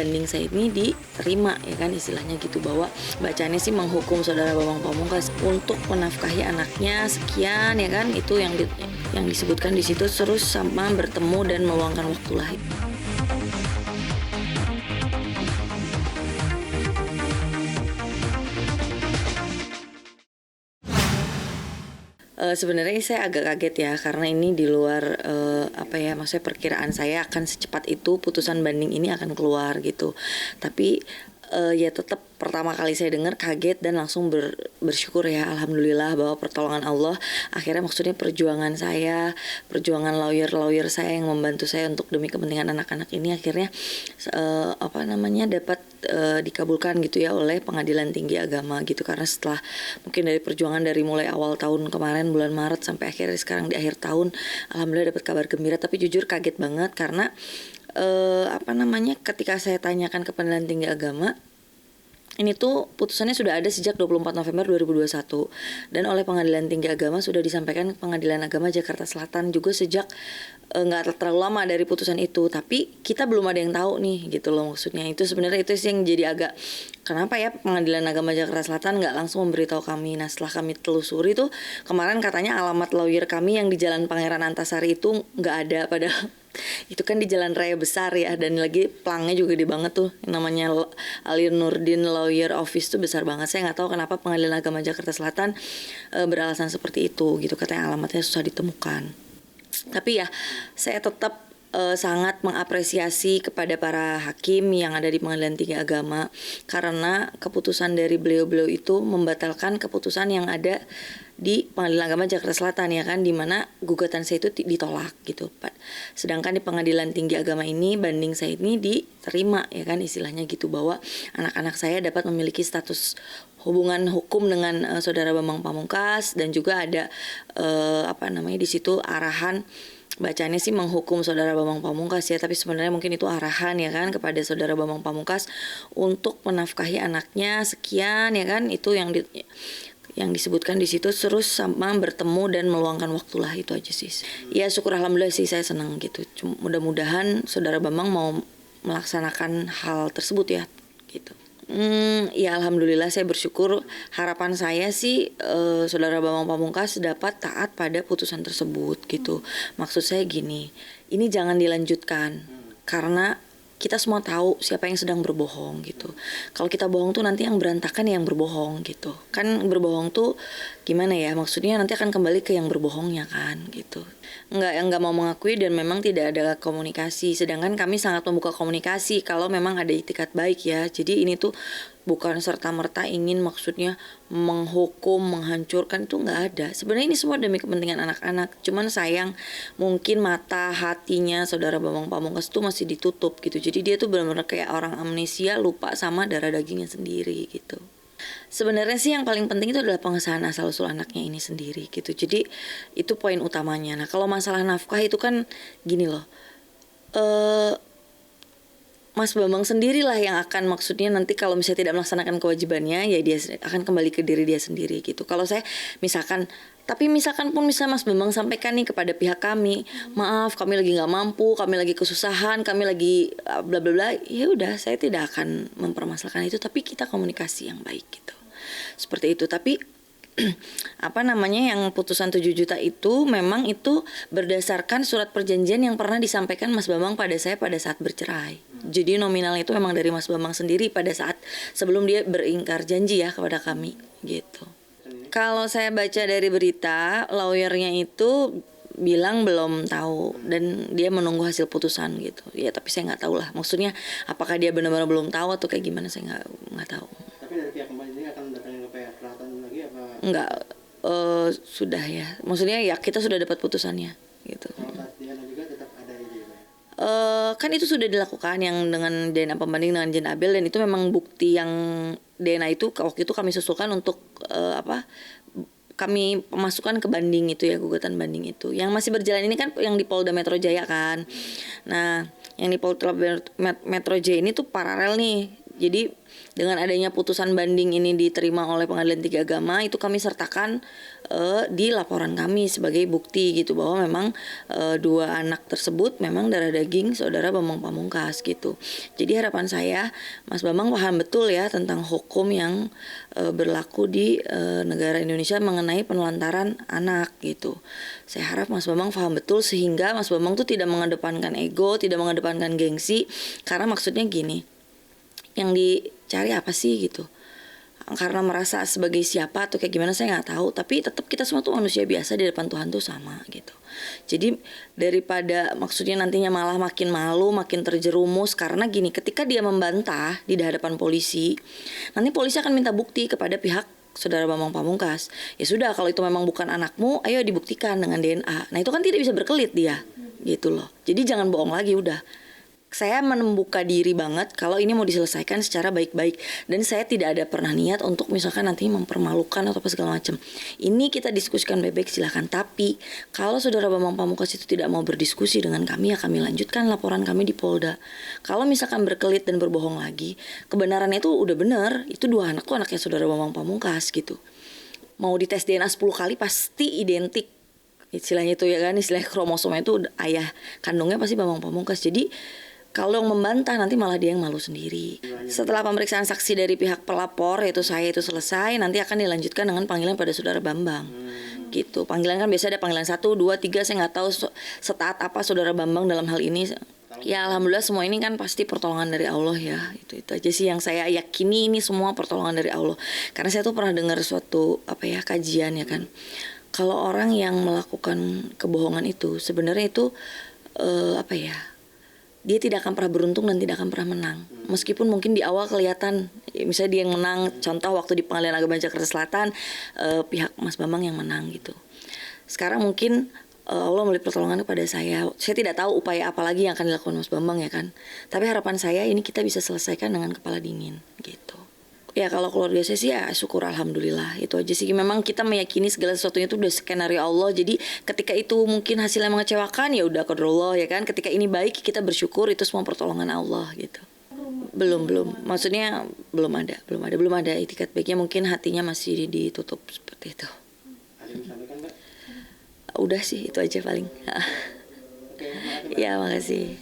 banding saya ini diterima ya kan, istilahnya gitu, bahwa bacanya sih menghukum saudara Bambang Pamungkas untuk menafkahi anaknya sekian ya kan, itu yang disebutkan di situ, terus sama bertemu dan meluangkan waktu lahir. Sebenarnya saya agak kaget ya, karena ini di luar maksudnya perkiraan saya akan secepat itu putusan banding ini akan keluar gitu. Tapi ya tetap pertama kali saya dengar kaget dan langsung bersyukur ya, alhamdulillah bahwa pertolongan Allah akhirnya, maksudnya perjuangan lawyer saya yang membantu saya untuk demi kepentingan anak-anak ini akhirnya dapat dikabulkan gitu ya oleh Pengadilan Tinggi Agama gitu. Karena setelah mungkin dari perjuangan dari mulai awal tahun kemarin bulan Maret sampai akhirnya sekarang di akhir tahun, alhamdulillah dapat kabar gembira. Tapi jujur kaget banget karena ketika saya tanyakan ke Pengadilan Tinggi Agama, ini tuh putusannya sudah ada sejak 24 November 2021 dan oleh Pengadilan Tinggi Agama sudah disampaikan ke Pengadilan Agama Jakarta Selatan juga sejak nggak terlalu lama dari putusan itu, tapi kita belum ada yang tahu nih gitu loh. Maksudnya itu sebenarnya itu sih yang jadi agak kenapa ya Pengadilan Agama Jakarta Selatan nggak langsung memberitahu kami. Nah setelah kami telusuri tuh kemarin katanya alamat lawyer kami yang di Jalan Pangeran Antasari itu nggak ada, padahal itu kan di jalan raya besar ya, dan lagi pelangnya juga gede banget tuh, namanya Ali Nurdin Lawyer Office tuh besar banget. Saya nggak tahu kenapa Pengadilan Agama Jakarta Selatan beralasan seperti itu gitu, katanya alamatnya susah ditemukan. Tapi ya saya tetap sangat mengapresiasi kepada para hakim yang ada di Pengadilan Tinggi Agama, karena keputusan dari beliau-beliau itu membatalkan keputusan yang ada di Pengadilan Agama Jakarta Selatan ya kan, dimana gugatan saya itu ditolak gitu Pak. Sedangkan di Pengadilan Tinggi Agama ini banding saya ini diterima ya kan, istilahnya gitu, bahwa anak-anak saya dapat memiliki status hubungan hukum dengan saudara Bambang Pamungkas, dan juga ada di situ arahan bacanya sih menghukum saudara Bambang Pamungkas ya, tapi sebenarnya mungkin itu arahan ya kan kepada saudara Bambang Pamungkas untuk menafkahi anaknya sekian ya kan, itu yang disebutkan di situ, terus sama bertemu dan meluangkan waktu lah, itu aja sih. Ya syukur alhamdulillah sih, saya senang gitu. Mudah-mudahan saudara Bambang mau melaksanakan hal tersebut ya gitu. Ya alhamdulillah saya bersyukur. Harapan saya sih saudara Bambang Pamungkas dapat taat pada putusan tersebut gitu. Maksud saya gini, ini jangan dilanjutkan karena kita semua tahu siapa yang sedang berbohong gitu. Kalau kita bohong tuh nanti yang berantakan yang berbohong gitu. Kan berbohong tuh gimana ya? Maksudnya nanti akan kembali ke yang berbohongnya kan gitu. Enggak mau mengakui dan memang tidak ada komunikasi. Sedangkan kami sangat membuka komunikasi kalau memang ada itikat baik ya. Jadi ini tuh bukan serta-merta ingin maksudnya menghukum, menghancurkan, itu nggak ada. Sebenarnya ini semua demi kepentingan anak-anak. Cuman sayang mungkin mata hatinya saudara Bambang Pamungkas tuh masih ditutup gitu. Jadi dia tuh benar-benar kayak orang amnesia, lupa sama darah dagingnya sendiri gitu. Sebenarnya sih yang paling penting itu adalah pengesahan asal-usul anaknya ini sendiri gitu. Jadi itu poin utamanya. Nah kalau masalah nafkah itu kan gini loh, Mas Bambang sendirilah yang akan maksudnya nanti kalau misalnya tidak melaksanakan kewajibannya ya dia akan kembali ke diri dia sendiri gitu. Kalau saya misalkan pun misalnya Mas Bambang sampaikan nih kepada pihak kami, maaf kami lagi nggak mampu, kami lagi kesusahan, kami lagi bla bla bla, ya udah saya tidak akan mempermasalahkan itu, tapi kita komunikasi yang baik gitu. Seperti itu. Tapi yang putusan 7 juta itu memang itu berdasarkan surat perjanjian yang pernah disampaikan Mas Bambang pada saya pada saat bercerai. Jadi nominal itu memang dari Mas Bambang sendiri pada saat sebelum dia beringkar janji ya kepada kami gitu. Kalau saya baca dari berita, lawyernya itu bilang belum tahu dan dia menunggu hasil putusan gitu. Ya tapi saya nggak tahu lah. Maksudnya apakah dia benar-benar belum tahu atau kayak gimana, saya nggak tahu. Tapi dari pihak kembali ini akan mendatangkan ke pihak keraton lagi apa? Enggak, sudah ya. Maksudnya ya kita sudah dapat putusannya gitu. Kan itu sudah dilakukan yang dengan DNA pembanding dengan Jen Abel, dan itu memang bukti yang DNA itu waktu itu kami susulkan untuk kami masukkan ke banding itu ya, gugatan banding itu. Yang masih berjalan ini kan yang di Polda Metro Jaya kan. Nah, yang di Polda Metro Jaya ini tuh paralel nih. Jadi dengan adanya putusan banding ini diterima oleh Pengadilan Tinggi Agama, itu kami sertakan di laporan kami sebagai bukti gitu, bahwa memang dua anak tersebut memang darah daging saudara Bambang Pamungkas gitu. Jadi harapan saya Mas Bambang paham betul ya tentang hukum yang berlaku di negara Indonesia mengenai penelantaran anak gitu. Saya harap Mas Bambang paham betul sehingga Mas Bambang tuh tidak mengedepankan ego, tidak mengedepankan gengsi, karena maksudnya gini, yang dicari apa sih gitu, karena merasa sebagai siapa atau kayak gimana saya nggak tahu, tapi tetap kita semua tuh manusia biasa di depan Tuhan tuh sama gitu. Jadi daripada maksudnya nantinya malah makin malu, makin terjerumus, karena gini, ketika dia membantah di hadapan polisi, nanti polisi akan minta bukti kepada pihak saudara Bambang Pamungkas. Ya sudah, kalau itu memang bukan anakmu, ayo dibuktikan dengan DNA. Nah itu kan tidak bisa berkelit dia gitu loh. Jadi jangan bohong lagi udah. Saya membuka diri banget kalau ini mau diselesaikan secara baik-baik, dan saya tidak ada pernah niat untuk misalkan nanti mempermalukan atau apa segala macam. Ini kita diskusikan baik-baik silahkan, tapi kalau saudara Bambang Pamungkas itu tidak mau berdiskusi dengan kami, ya kami lanjutkan laporan kami di Polda. Kalau misalkan berkelit dan berbohong lagi, kebenarannya itu udah benar, itu dua anak tuh anaknya saudara Bambang Pamungkas gitu. Mau dites DNA 10 kali pasti identik, istilahnya itu ya kan, istilah kromosomnya itu ayah kandungnya pasti Bambang Pamungkas. Jadi kalau yang membantah nanti malah dia yang malu sendiri. Setelah pemeriksaan saksi dari pihak pelapor, yaitu saya, itu selesai, nanti akan dilanjutkan dengan panggilan pada saudara Bambang. Gitu. Panggilan kan biasa ada panggilan 1, 2, 3, saya nggak tahu setaat apa saudara Bambang dalam hal ini. Ya alhamdulillah semua ini kan pasti pertolongan dari Allah ya. Itu aja sih yang saya yakini, ini semua pertolongan dari Allah. Karena saya tuh pernah dengar suatu kajian ya kan. Kalau orang yang melakukan kebohongan itu sebenarnya itu dia tidak akan pernah beruntung dan tidak akan pernah menang. Meskipun mungkin di awal kelihatan, misalnya dia yang menang, contoh waktu di Pengadilan Agama Jakarta Selatan, pihak Mas Bambang yang menang gitu. Sekarang mungkin Allah memberi pertolongan kepada saya. Saya tidak tahu upaya apa lagi yang akan dilakukan Mas Bambang ya kan. Tapi harapan saya ini kita bisa selesaikan dengan kepala dingin gitu. Ya kalau keluarga saya sih ya syukur alhamdulillah, itu aja sih. Memang kita meyakini segala sesuatunya itu udah skenario Allah. Jadi ketika itu mungkin hasilnya mengecewakan, ya udah qadarullah ya kan. Ketika ini baik, kita bersyukur itu semua pertolongan Allah gitu. Belum maksudnya belum ada itikat baiknya, mungkin hatinya masih ditutup seperti itu. Udah sih itu aja paling. Ya makasih.